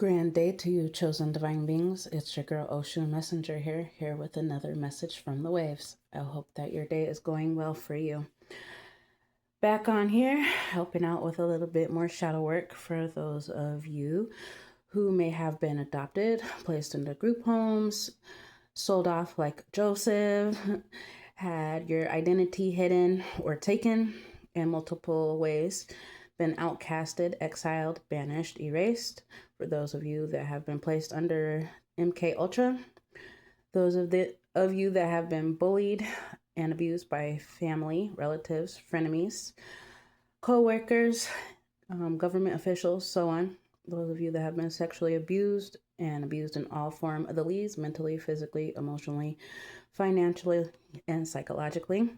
Grand day to you, chosen divine beings. It's your girl Ocean Messenger here with another message from the waves. I hope that your day is going well for you. Back on here, helping out with a little bit more shadow work for those of you who may have been adopted, placed into group homes, sold off like Joseph, had your identity hidden or taken in multiple ways, been outcasted, exiled, banished, erased. For those of you that have been placed under MK Ultra, those of you that have been bullied and abused by family, relatives, frenemies, co-workers, government officials, so on. Those of you that have been sexually abused and abused in all form of the leads, mentally, physically, emotionally, financially, and psychologically.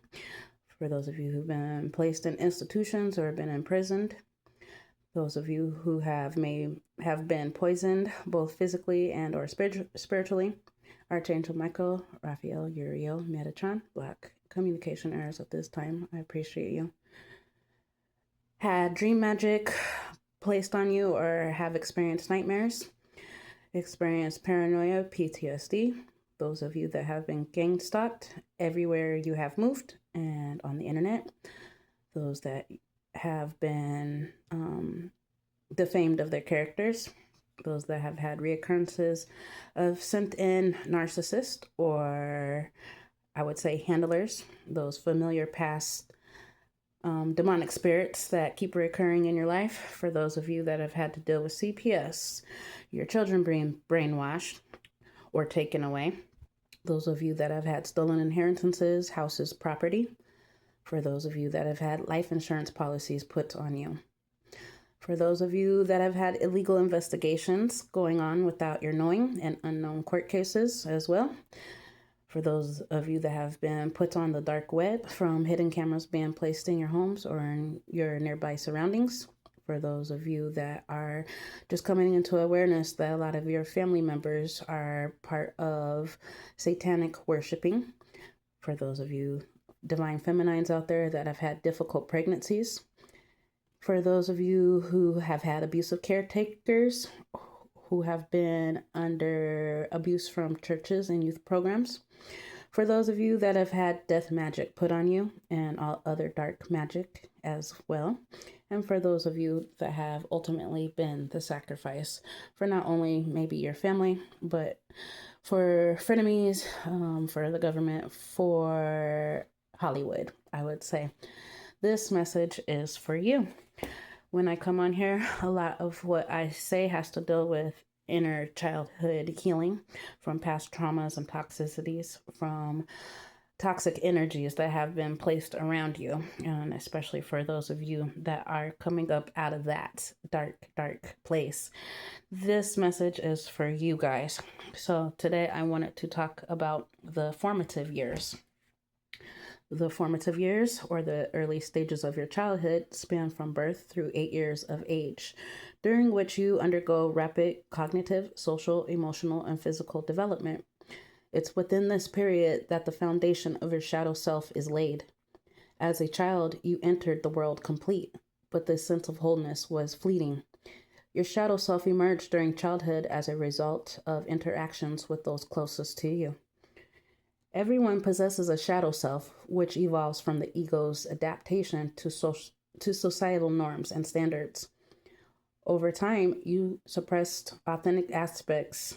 For those of you who've been placed in institutions or been imprisoned, those of you who may have been poisoned both physically and or spiritually, Archangel Michael, Raphael, Uriel, Metatron, Black communication errors at this time. I appreciate you. Had dream magic placed on you or have experienced nightmares, experienced paranoia, PTSD. Those of you that have been gang stalked everywhere you have moved and on the internet. Those that have been defamed of their characters. Those that have had reoccurrences of sent-in narcissists, or I would say handlers, those familiar past demonic spirits that keep reoccurring in your life. For those of you that have had to deal with CPS, your children being brainwashed or taken away. Those of you that have had stolen inheritances, houses, property. For those of you that have had life insurance policies put on you. For those of you that have had illegal investigations going on without your knowing and unknown court cases as well. For those of you that have been put on the dark web from hidden cameras being placed in your homes or in your nearby surroundings. For those of you that are just coming into awareness that a lot of your family members are part of satanic worshiping. For those of you divine feminines out there that have had difficult pregnancies. For those of you who have had abusive caretakers, who have been under abuse from churches and youth programs. For those of you that have had death magic put on you and all other dark magic as well. And for those of you that have ultimately been the sacrifice for not only maybe your family, but for frenemies, for the government, for Hollywood, I would say. This message is for you. When I come on here, a lot of what I say has to deal with inner childhood healing from past traumas and toxicities, from toxic energies that have been placed around you, and especially for those of you that are coming up out of that dark place. This message is for you guys. So today I wanted to talk about the formative years. The formative years, or the early stages of your childhood, span from birth through 8 years of age, during which you undergo rapid cognitive, social, emotional, and physical development. It's within this period that the foundation of your shadow self is laid. As a child, you entered the world complete, but this sense of wholeness was fleeting. Your shadow self emerged during childhood as a result of interactions with those closest to you. Everyone possesses a shadow self, which evolves from the ego's adaptation to societal norms and standards. Over time, you suppressed authentic aspects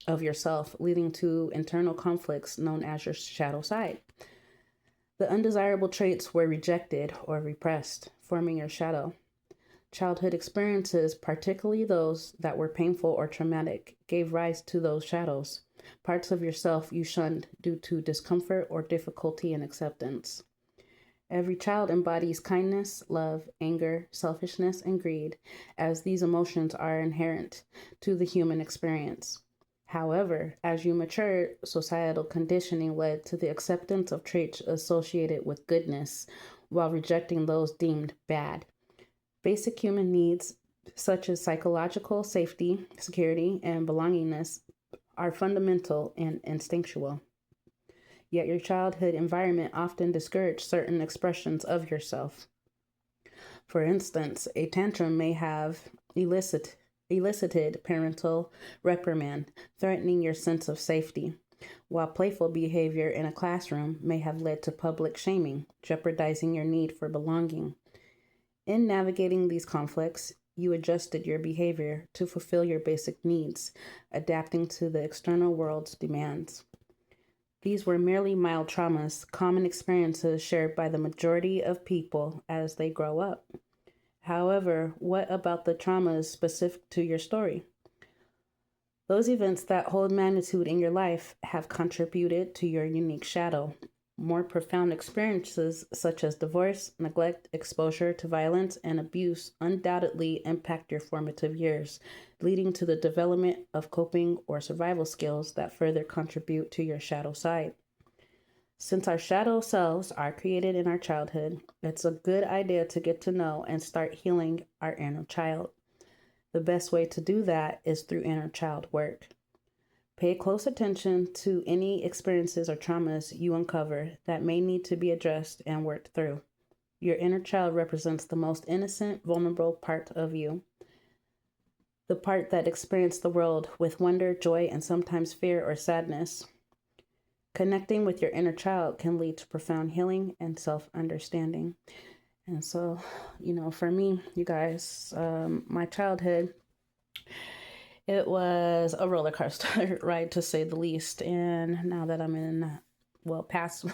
of yourself, leading to internal conflicts known as your shadow side. The undesirable traits were rejected or repressed, forming your shadow. Childhood experiences, particularly those that were painful or traumatic, gave rise to those shadows. Parts of yourself you shunned due to discomfort or difficulty in acceptance. Every child embodies kindness, love, anger, selfishness, and greed, as these emotions are inherent to the human experience. However, as you matured, societal conditioning led to the acceptance of traits associated with goodness, while rejecting those deemed bad. Basic human needs, such as psychological safety, security, and belongingness, are fundamental and instinctual. Yet your childhood environment often discouraged certain expressions of yourself. For instance, a tantrum may have elicited elicited parental reprimand, threatening your sense of safety, while playful behavior in a classroom may have led to public shaming, jeopardizing your need for belonging. In navigating these conflicts, you adjusted your behavior to fulfill your basic needs, adapting to the external world's demands. These were merely mild traumas, common experiences shared by the majority of people as they grow up. However, what about the traumas specific to your story? Those events that hold magnitude in your life have contributed to your unique shadow. More profound experiences such as divorce, neglect, exposure to violence, and abuse undoubtedly impact your formative years, leading to the development of coping or survival skills that further contribute to your shadow side. Since our shadow selves are created in our childhood, it's a good idea to get to know and start healing our inner child. The best way to do that is through inner child work. Pay close attention to any experiences or traumas you uncover that may need to be addressed and worked through. Your inner child represents the most innocent, vulnerable part of you. The part that experienced the world with wonder, joy, and sometimes fear or sadness. Connecting with your inner child can lead to profound healing and self-understanding. And so, for me, you guys, my childhood, it was a roller coaster ride, to say the least. And now that I'm past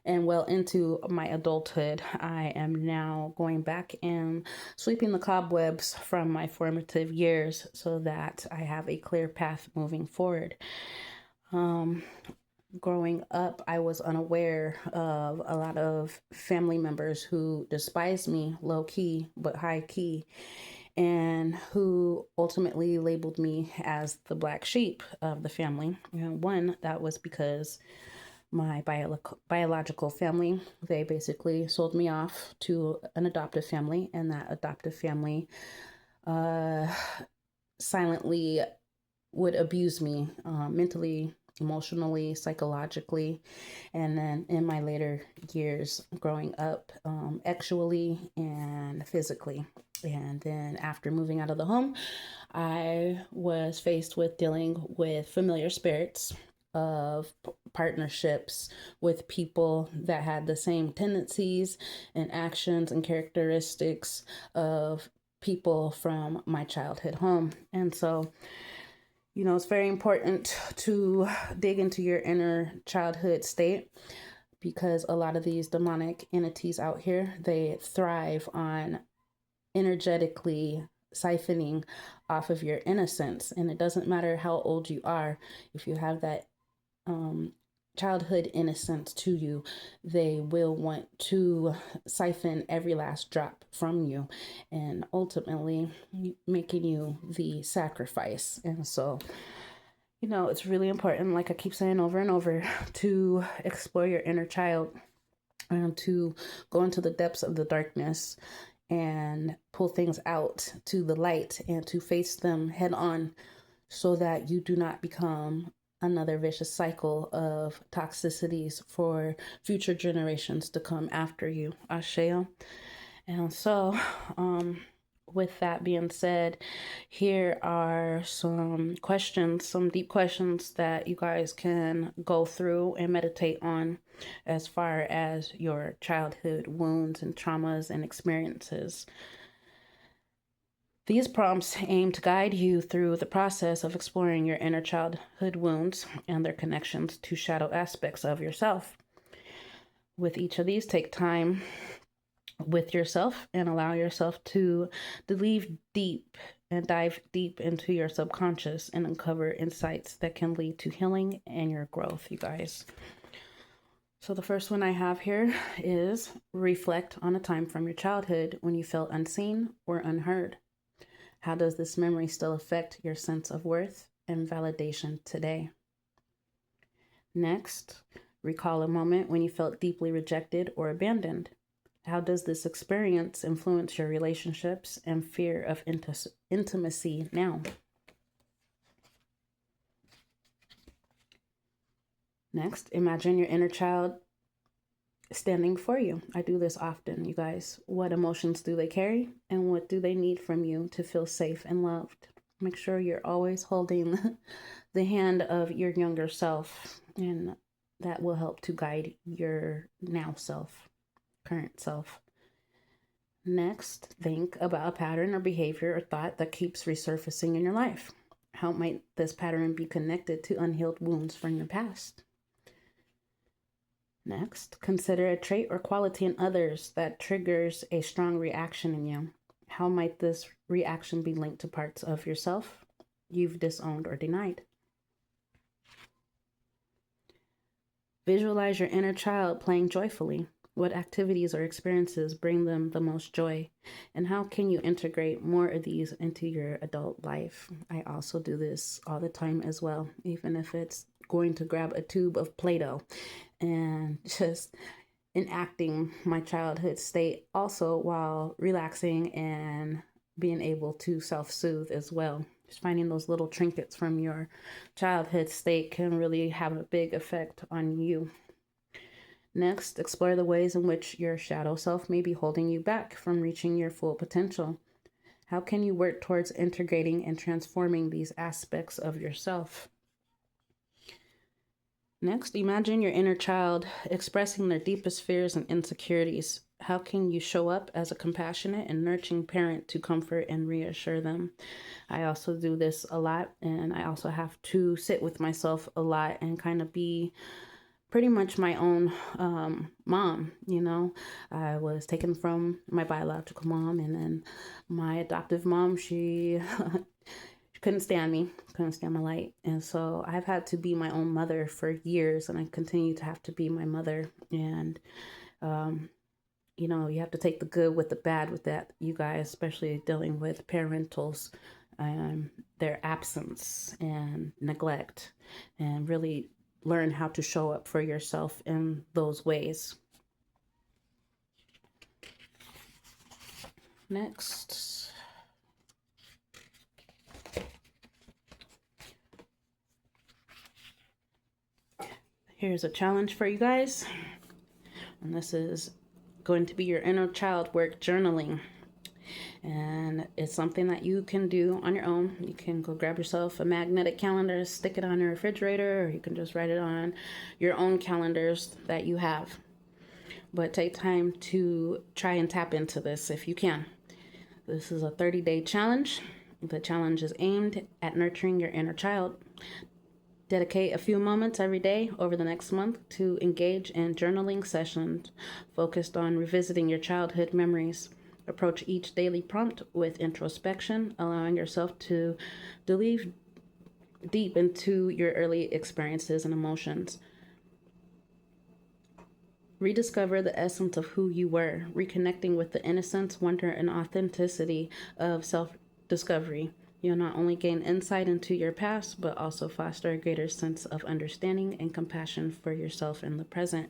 and well into my adulthood, I am now going back and sweeping the cobwebs from my formative years so that I have a clear path moving forward. Growing up, I was unaware of a lot of family members who despised me low key, but high key, and who ultimately labeled me as the black sheep of the family. And one, that was because my biological family, they basically sold me off to an adoptive family, and that adoptive family silently would abuse me mentally, emotionally, psychologically, and then in my later years growing up, actually and physically. And then after moving out of the home, I was faced with dealing with familiar spirits of partnerships with people that had the same tendencies and actions and characteristics of people from my childhood home. And so, it's very important to dig into your inner childhood state, because a lot of these demonic entities out here, they thrive on energetically siphoning off of your innocence. And it doesn't matter how old you are, if you have that childhood innocence to you, they will want to siphon every last drop from you, and ultimately making you the sacrifice. And so, it's really important, like I keep saying over and over, to explore your inner child and to go into the depths of the darkness and pull things out to the light and to face them head on, so that you do not become another vicious cycle of toxicities for future generations to come after you. Asheo. And so, with that being said, here are some questions, some deep questions that you guys can go through and meditate on as far as your childhood wounds and traumas and experiences. These prompts aim to guide you through the process of exploring your inner childhood wounds and their connections to shadow aspects of yourself. With each of these, take time with yourself and allow yourself to dive deep into your subconscious and uncover insights that can lead to healing and your growth, you guys. So the first one I have here is reflect on a time from your childhood when you felt unseen or unheard. How does this memory still affect your sense of worth and validation today? Next, recall a moment when you felt deeply rejected or abandoned. How does this experience influence your relationships and fear of intimacy now? Next, imagine your inner child standing before you. I do this often, you guys. What emotions do they carry, and what do they need from you to feel safe and loved? Make sure you're always holding the hand of your younger self, and that will help to guide your now self, current self. Next, think about a pattern or behavior or thought that keeps resurfacing in your life. How might this pattern be connected to unhealed wounds from your past? Next, consider a trait or quality in others that triggers a strong reaction in you. How might this reaction be linked to parts of yourself you've disowned or denied? Visualize your inner child playing joyfully. What activities or experiences bring them the most joy? And how can you integrate more of these into your adult life? I also do this all the time as well, even if it's going to grab a tube of Play-Doh and just enacting my childhood state also while relaxing and being able to self-soothe as well. Just finding those little trinkets from your childhood state can really have a big effect on you. Next, explore the ways in which your shadow self may be holding you back from reaching your full potential. How can you work towards integrating and transforming these aspects of yourself? Next, imagine your inner child expressing their deepest fears and insecurities. How can you show up as a compassionate and nurturing parent to comfort and reassure them? I also do this a lot, and I also have to sit with myself a lot and kind of be pretty much my own mom. I was taken from my biological mom, and then my adoptive mom, she couldn't stand me, couldn't stand my light. And so I've had to be my own mother for years, and I continue to have to be my mother. And, you have to take the good with the bad with that, you guys, especially dealing with parentals, their absence and neglect, and really learn how to show up for yourself in those ways. Next. Here's a challenge for you guys. And this is going to be your inner child work journaling. And it's something that you can do on your own. You can go grab yourself a magnetic calendar, stick it on your refrigerator, or you can just write it on your own calendars that you have. But take time to try and tap into this if you can. This is a 30-day challenge. The challenge is aimed at nurturing your inner child. Dedicate a few moments every day over the next month to engage in journaling sessions focused on revisiting your childhood memories. Approach each daily prompt with introspection, allowing yourself to delve deep into your early experiences and emotions. Rediscover the essence of who you were, reconnecting with the innocence, wonder, and authenticity of self-discovery. You'll not only gain insight into your past, but also foster a greater sense of understanding and compassion for yourself in the present.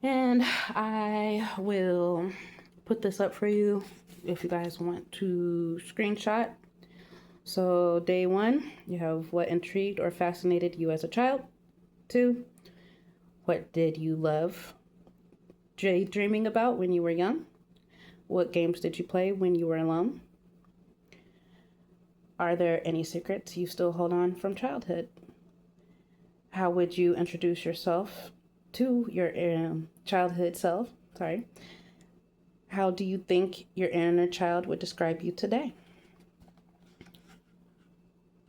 And I will put this up for you if you guys want to screenshot. So day 1, you have what intrigued or fascinated you as a child. 2, what did you love daydreaming about when you were young? What games did you play when you were alone? Are there any secrets you still hold on from childhood? How would you introduce yourself to your childhood self? How do you think your inner child would describe you today?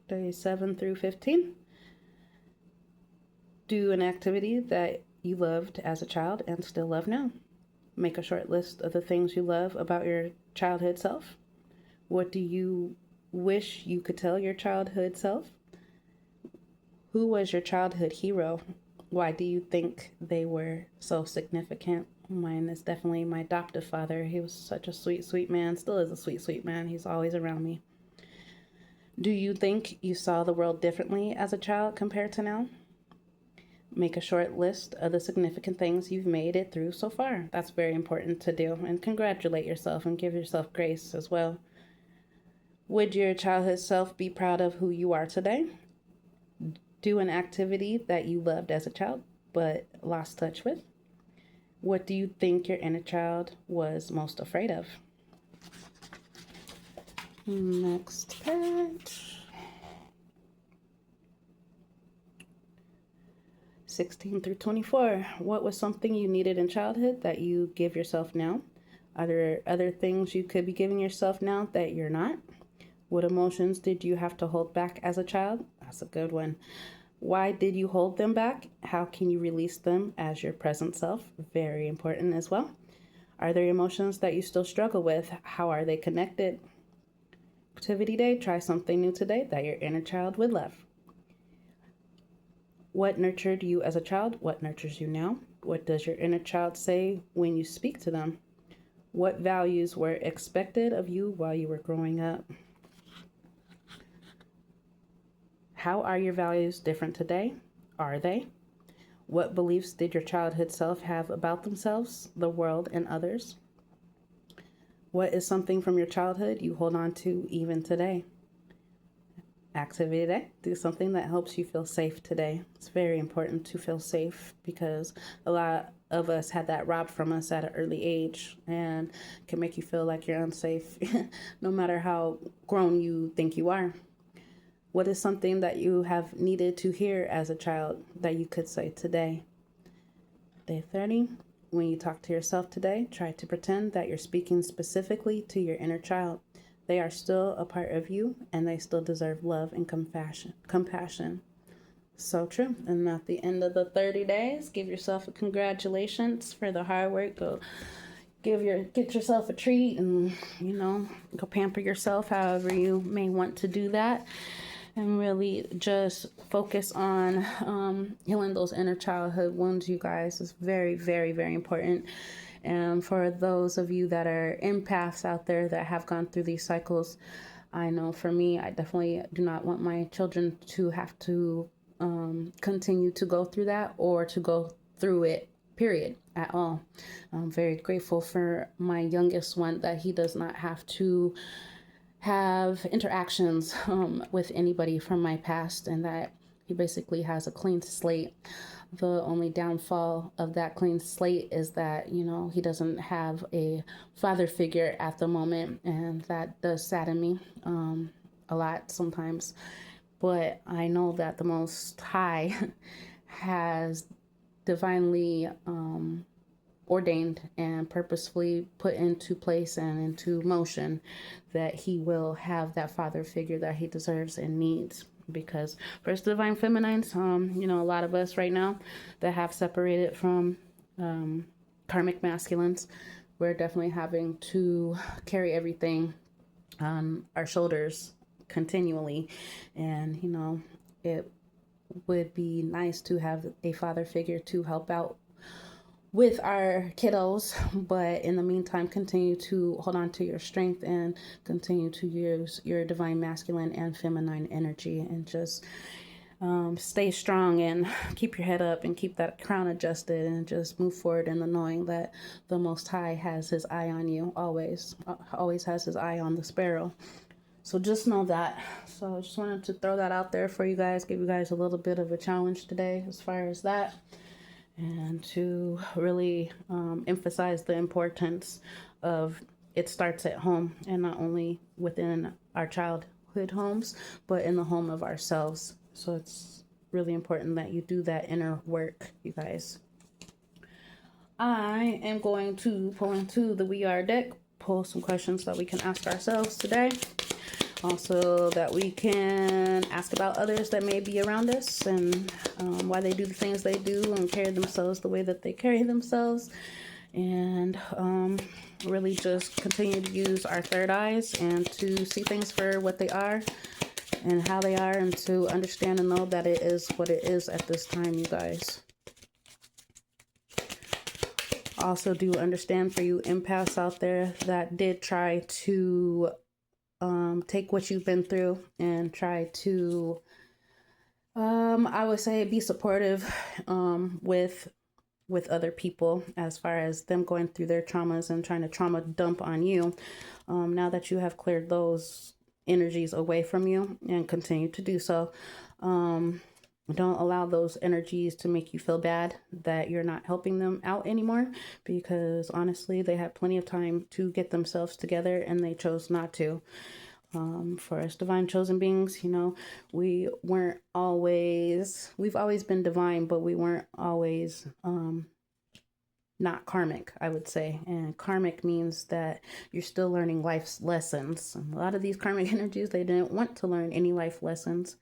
Days 7 through 15. Do an activity that you loved as a child and still love now. Make a short list of the things you love about your childhood self. What do you wish you could tell your childhood self? Who was your childhood hero? Why do you think they were so significant? Mine is definitely my adoptive father. He was such a sweet, sweet man. Still is a sweet, sweet man. He's always around me. Do you think you saw the world differently as a child compared to now? Make a short list of the significant things you've made it through so far. That's very important to do. And congratulate yourself and give yourself grace as well. Would your childhood self be proud of who you are today? Do an activity that you loved as a child but lost touch with. What do you think your inner child was most afraid of? Next page. 16 through 24. What was something you needed in childhood that you give yourself now? Are there other things you could be giving yourself now that you're not? What emotions did you have to hold back as a child? That's a good one. Why did you hold them back? How can you release them as your present self? Very important as well. Are there emotions that you still struggle with? How are they connected? Activity day, try something new today that your inner child would love. What nurtured you as a child? What nurtures you now? What does your inner child say when you speak to them? What values were expected of you while you were growing up? How are your values different today? Are they? What beliefs did your childhood self have about themselves, the world, and others? What is something from your childhood you hold on to even today? Activity day. Do something that helps you feel safe today. It's very important to feel safe because a lot of us had that robbed from us at an early age and can make you feel like you're unsafe no matter how grown you think you are. What is something that you have needed to hear as a child that you could say today? Day 30. When you talk to yourself today, try to pretend that you're speaking specifically to your inner child. They are still a part of you and they still deserve love and compassion. So true. And at the end of the 30 days, give yourself a congratulations for the hard work. Go get yourself a treat and, go pamper yourself however you may want to do that. And really just focus on healing those inner childhood wounds, you guys. It's very, very, very important. And for those of you that are empaths out there that have gone through these cycles, I know for me, I definitely do not want my children to have to continue to go through that or to go through it, period, at all. I'm very grateful for my youngest one that he does not have to have interactions with anybody from my past and that he basically has a clean slate. The only downfall of that clean slate is that, he doesn't have a father figure at the moment, and that does sadden me a lot sometimes. But I know that the Most High has divinely ordained and purposefully put into place and into motion that he will have that father figure that he deserves and needs. Because first divine feminines, a lot of us right now that have separated from karmic masculines, we're definitely having to carry everything on our shoulders continually. And, it would be nice to have a father figure to help out with our kiddos, but in the meantime, continue to hold on to your strength and continue to use your divine masculine and feminine energy and just stay strong and keep your head up and keep that crown adjusted and just move forward in the knowing that the Most High has his eye on you, always has his eye on the sparrow. So just know that. So I just wanted to throw that out there for you guys, give you guys a little bit of a challenge today as far as that. And to really emphasize the importance of it starts at home and not only within our childhood homes, but in the home of ourselves. So it's really important that you do that inner work, you guys. I am going to pull into the We Are deck, pull some questions that we can ask ourselves today. Also that we can ask about others that may be around us and why they do the things they do and carry themselves the way that they carry themselves. And really just continue to use our third eyes and to see things for what they are and how they are, and to understand and know that it is what it is at this time, you guys. Also do understand for you empaths out there that did try to take what you've been through and try to, I would say, be supportive with other people as far as them going through their traumas and trying to trauma dump on you. Now that you have cleared those energies away from you and continue to do so, don't allow those energies to make you feel bad that you're not helping them out anymore, because honestly, they had plenty of time to get themselves together and they chose not to. For us divine chosen beings, you know, we've always been divine, but we weren't always not karmic, I would say. And karmic means that you're still learning life's lessons. And a lot of these karmic energies, they didn't want to learn any life lessons.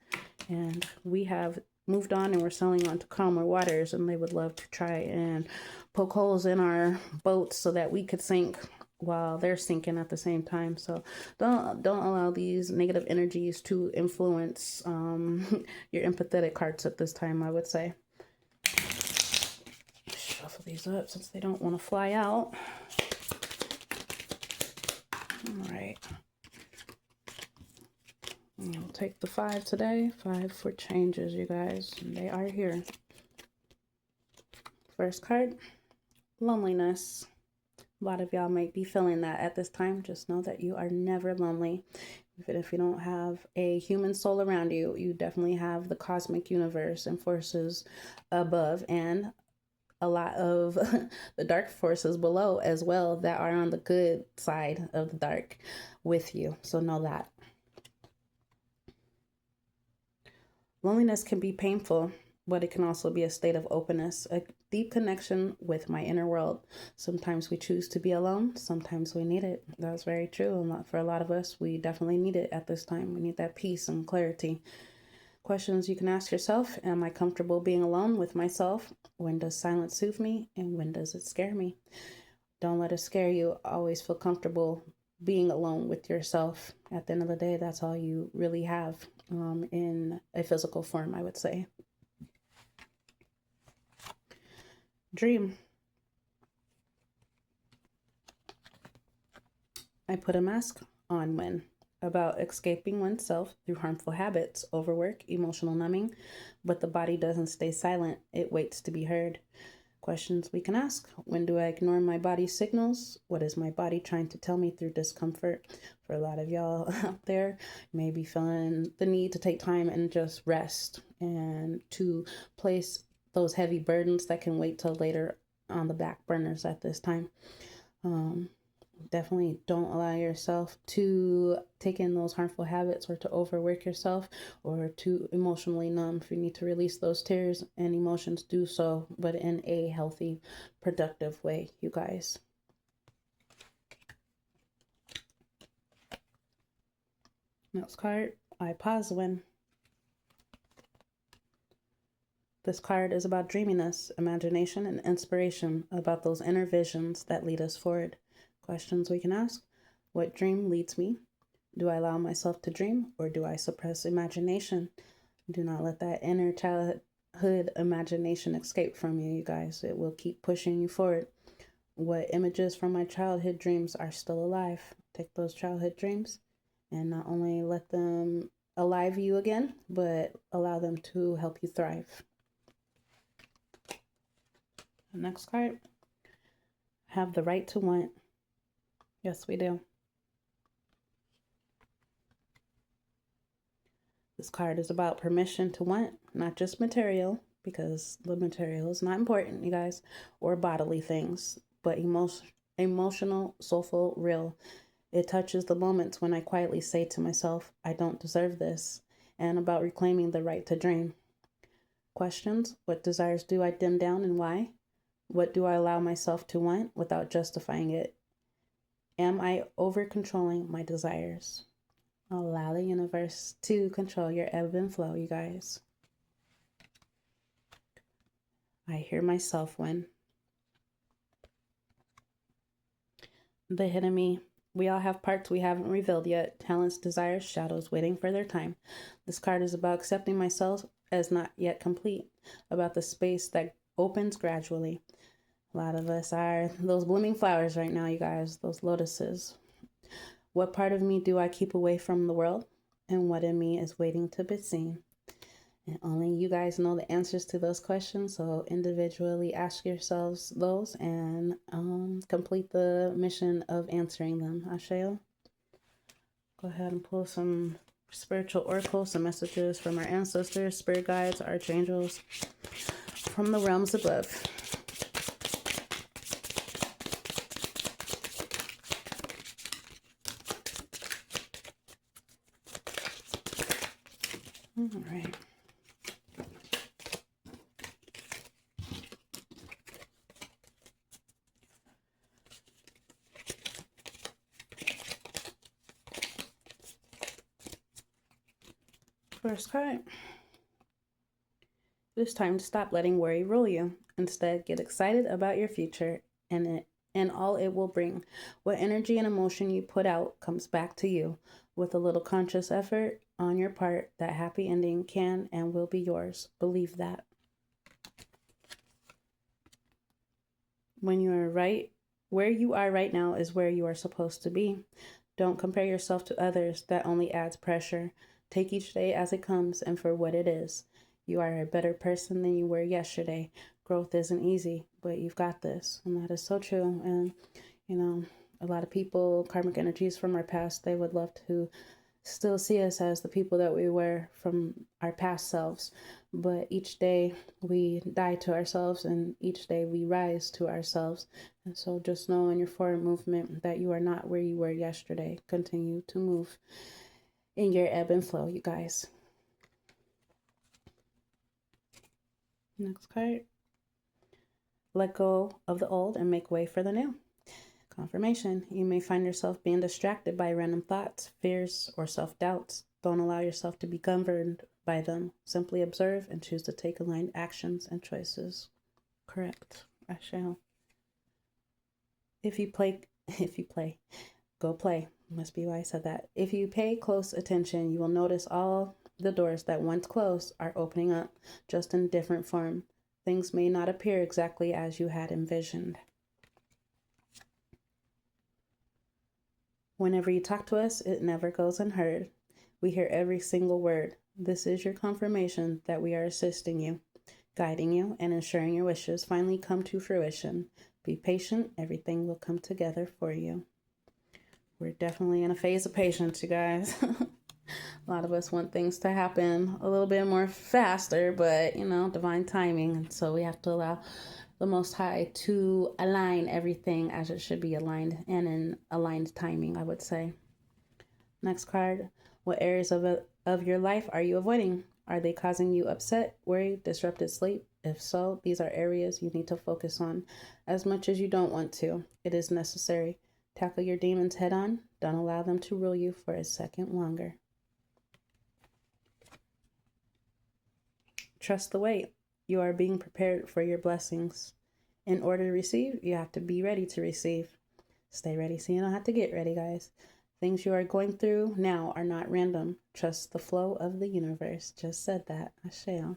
And we have moved on and we're sailing on to calmer waters, and they would love to try and poke holes in our boats so that we could sink while they're sinking at the same time. So don't allow these negative energies to influence your empathetic hearts at this time, I would say. Shuffle these up since they don't want to fly out. All right. We'll take the 5 today. 5 for changes, you guys. They are here. First card, loneliness. A lot of y'all might be feeling that at this time. Just know that you are never lonely. Even if you don't have a human soul around you, you definitely have the cosmic universe and forces above, and a lot of the dark forces below as well that are on the good side of the dark with you. So know that. Loneliness can be painful, but it can also be a state of openness, a deep connection with my inner world. Sometimes we choose to be alone. Sometimes we need it. That's very true. For a lot of us, we definitely need it at this time. We need that peace and clarity. Questions you can ask yourself: am I comfortable being alone with myself? When does silence soothe me? And when does it scare me? Don't let it scare you. Always feel comfortable being alone with yourself. At the end of the day, that's all you really have in a physical form, I would say. Dream. I put a mask on when about escaping oneself through harmful habits, overwork, emotional numbing, but the body doesn't stay silent. It waits to be heard. Questions we can ask: when do I ignore my body's signals? What is my body trying to tell me through discomfort? For a lot of y'all out there, maybe feeling the need to take time and just rest and to place those heavy burdens that can wait till later on the back burners at this time. Definitely don't allow yourself to take in those harmful habits or to overwork yourself or to emotionally numb. If you need to release those tears and emotions, do so, but in a healthy, productive way, you guys. Next card, I pause when. This card is about dreaminess, imagination, and inspiration, about those inner visions that lead us forward. Questions we can ask: what dream leads me? Do I allow myself to dream, or do I suppress imagination? Do not let that inner childhood imagination escape from you, you guys. It will keep pushing you forward. What images from my childhood dreams are still alive? Take those childhood dreams and not only let them alive you again, but allow them to help you thrive. The next card, have the right to want. Yes, we do. This card is about permission to want, not just material, because the material is not important, you guys, or bodily things, but emotional, soulful, real. It touches the moments when I quietly say to myself, I don't deserve this, and about reclaiming the right to dream. Questions: what desires do I dim down and why? What do I allow myself to want without justifying it? Am I over-controlling my desires? Allow the universe to control your ebb and flow, you guys. I hear myself when. The hidden me. We all have parts we haven't revealed yet. Talents, desires, shadows waiting for their time. This card is about accepting myself as not yet complete, about the space that opens gradually. A lot of us are those blooming flowers right now, you guys, those lotuses. What part of me do I keep away from the world? And what in me is waiting to be seen? And only you guys know the answers to those questions. So individually ask yourselves those and complete the mission of answering them. Asheo. Go ahead and pull some spiritual oracles, some messages from our ancestors, spirit guides, archangels, from the realms above. All right. First card. It's time to stop letting worry rule you. Instead, get excited about your future and all it will bring. What energy and emotion you put out comes back to you. With a little conscious effort on your part, that happy ending can and will be yours. Believe that. When you are right, where you are right now is where you are supposed to be. Don't compare yourself to others. That only adds pressure. Take each day as it comes and for what it is. You are a better person than you were yesterday. Growth isn't easy, but you've got this. And that is so true. And, you know, a lot of people, karmic energies from our past, they would love to still see us as the people that we were from our past selves. But each day we die to ourselves and each day we rise to ourselves. And so just know in your forward movement that you are not where you were yesterday. Continue to move in your ebb and flow, you guys. Next card. Let go of the old and make way for the new. Confirmation. You may find yourself being distracted by random thoughts, fears, or self-doubts. Don't allow yourself to be governed by them. Simply observe and choose to take aligned actions and choices. Correct. I shall. If you play, go play. Must be why I said that. If you pay close attention, you will notice all the doors that once closed are opening up, just in different form. Things may not appear exactly as you had envisioned. Whenever you talk to us, it never goes unheard. We hear every single word. This is your confirmation that we are assisting you, guiding you, and ensuring your wishes finally come to fruition. Be patient. Everything will come together for you. We're definitely in a phase of patience, you guys. A lot of us want things to happen a little bit more faster, but, you know, divine timing. And so we have to allow the Most High to align everything as it should be aligned and in aligned timing, I would say. Next card. What areas of your life are you avoiding? Are they causing you upset, worry, disrupted sleep? If so, these are areas you need to focus on. As much as you don't want to, it is necessary. Tackle your demons head on. Don't allow them to rule you for a second longer. Trust the wait. You are being prepared for your blessings. In order to receive, you have to be ready to receive. Stay ready so you don't have to get ready, guys. Things you are going through now are not random. Trust the flow of the universe. Just said that. I shall.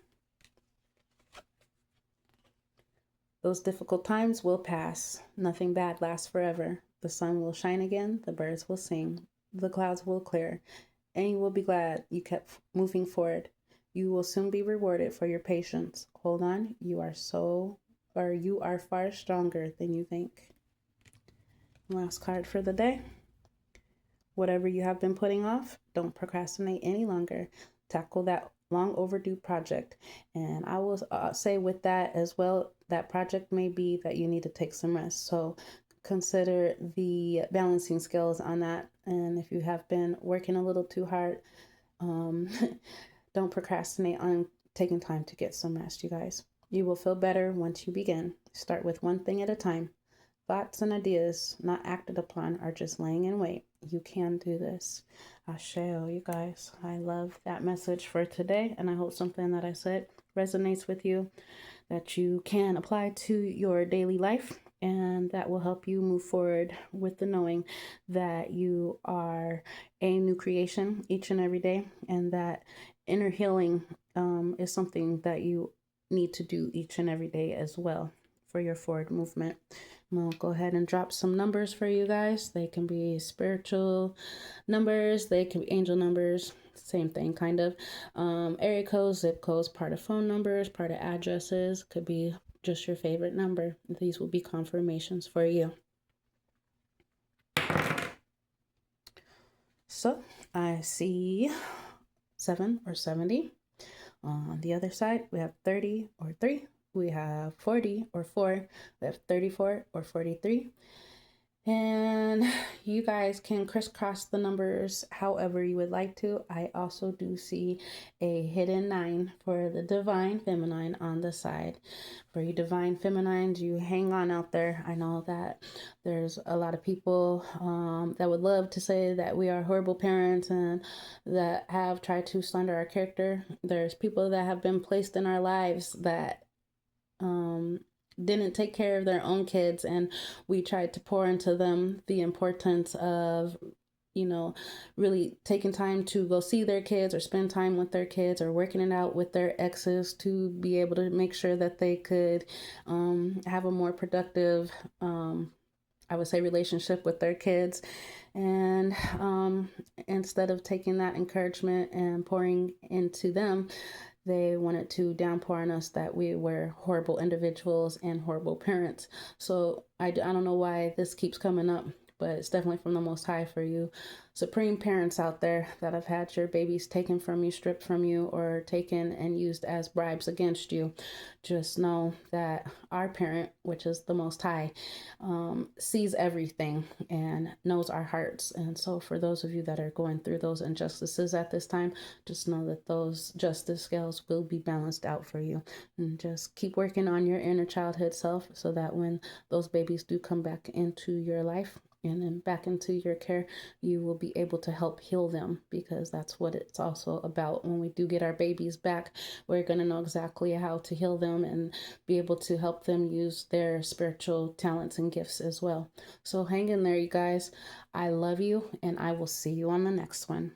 Those difficult times will pass. Nothing bad lasts forever. The sun will shine again. The birds will sing. The clouds will clear. And you will be glad you kept moving forward. You will soon be rewarded for your patience. Hold on. You are far stronger than you think. Last card for the day. Whatever you have been putting off, don't procrastinate any longer. Tackle that long overdue project. And I will say with that as well, that project may be that you need to take some rest. So consider the balancing skills on that. And if you have been working a little too hard, don't procrastinate on taking time to get some rest, you guys. You will feel better once you begin. Start with one thing at a time. Thoughts and ideas not acted upon are just laying in wait. You can do this. I shall, you guys. I love that message for today, and I hope something that I said resonates with you, that you can apply to your daily life, and that will help you move forward with the knowing that you are a new creation each and every day, and that inner healing is something that you need to do each and every day as well for your forward movement. I'll go ahead and drop some numbers for you guys. They can be spiritual numbers, they can be angel numbers, same thing kind of. Area codes, zip codes, part of phone numbers, part of addresses, could be just your favorite number. These will be confirmations for you. So I see 7 or 70. On the other side, we have 30 or 3. We have 40 or 4. We have 34 or 43. And you guys can crisscross the numbers however you would like to. I also do see a hidden 9 for the divine feminine on the side. For you divine feminines, you hang on out there. I know that there's a lot of people that would love to say that we are horrible parents and that have tried to slander our character. There's people that have been placed in our lives that didn't take care of their own kids, and we tried to pour into them the importance of, you know, really taking time to go see their kids or spend time with their kids or working it out with their exes to be able to make sure that they could have a more productive, I would say, relationship with their kids. And instead of taking that encouragement and pouring into them, they wanted to downpour on us that we were horrible individuals and horrible parents. So I don't know why this keeps coming up, but it's definitely from the Most High for you supreme parents out there that have had your babies taken from you, stripped from you, or taken and used as bribes against you. Just know that our parent, which is the Most High, sees everything and knows our hearts. And so for those of you that are going through those injustices at this time, just know that those justice scales will be balanced out for you. And just keep working on your inner childhood self so that when those babies do come back into your life and then back into your care, you will be able to help heal them, because that's what it's also about. When we do get our babies back, we're going to know exactly how to heal them and be able to help them use their spiritual talents and gifts as well. So hang in there, you guys. I love you, and I will see you on the next one.